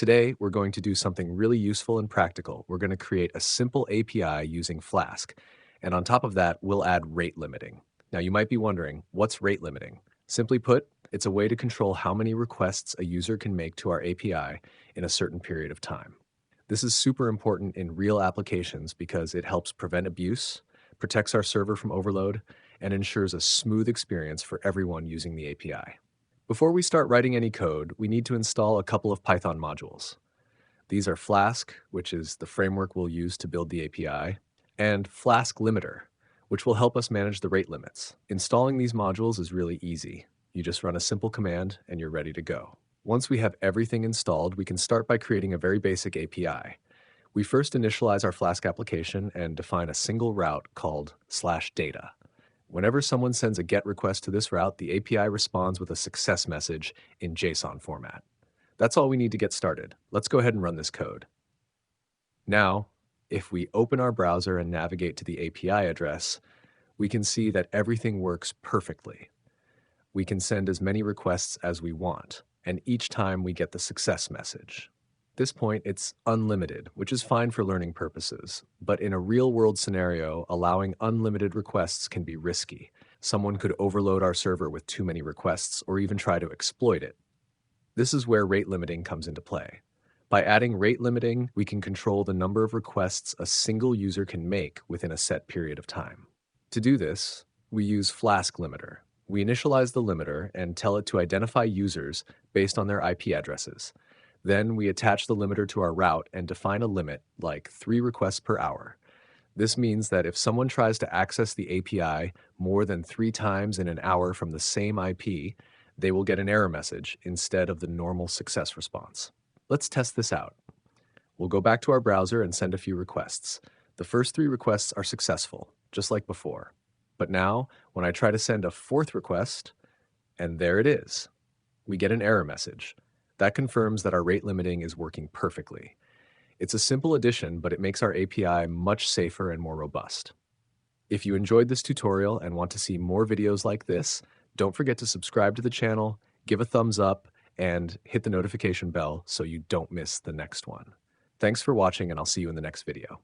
Today, we're going to do something really useful and practical. We're going to create a simple API using Flask. And on top of that, we'll add rate limiting. Now, you might be wondering, what's rate limiting? Simply put, it's a way to control how many requests a user can make to our API in a certain period of time. This is super important in real applications because it helps prevent abuse, protects our server from overload, and ensures a smooth experience for everyone using the API. Before we start writing any code, we need to install a couple of Python modules. These are Flask, which is the framework we'll use to build the API, and Flask-Limiter, which will help us manage the rate limits. Installing these modules is really easy. You just run a simple command and you're ready to go. Once we have everything installed, we can start by creating a very basic API. We first initialize our Flask application and define a single route called /data. Whenever someone sends a GET request to this route, the API responds with a success message in JSON format. That's all we need to get started. Let's go ahead and run this code. Now, if we open our browser and navigate to the API address, we can see that everything works perfectly. We can send as many requests as we want, and each time we get the success message. At this point, it's unlimited, which is fine for learning purposes, but in a real-world scenario, allowing unlimited requests can be risky. Someone could overload our server with too many requests or even try to exploit it. This is where rate limiting comes into play. By adding rate limiting, we can control the number of requests a single user can make within a set period of time. To do this, we use Flask-Limiter. We initialize the limiter and tell it to identify users based on their IP addresses. Then we attach the limiter to our route and define a limit, like 3 requests per hour. This means that if someone tries to access the API more than 3 times in an hour from the same IP, they will get an error message instead of the normal success response. Let's test this out. We'll go back to our browser and send a few requests. The first 3 requests are successful, just like before. But now, when I try to send a 4th request, and there it is, we get an error message. That confirms that our rate limiting is working perfectly. It's a simple addition, but it makes our API much safer and more robust. If you enjoyed this tutorial and want to see more videos like this, don't forget to subscribe to the channel, give a thumbs up, and hit the notification bell so you don't miss the next one. Thanks for watching, and I'll see you in the next video.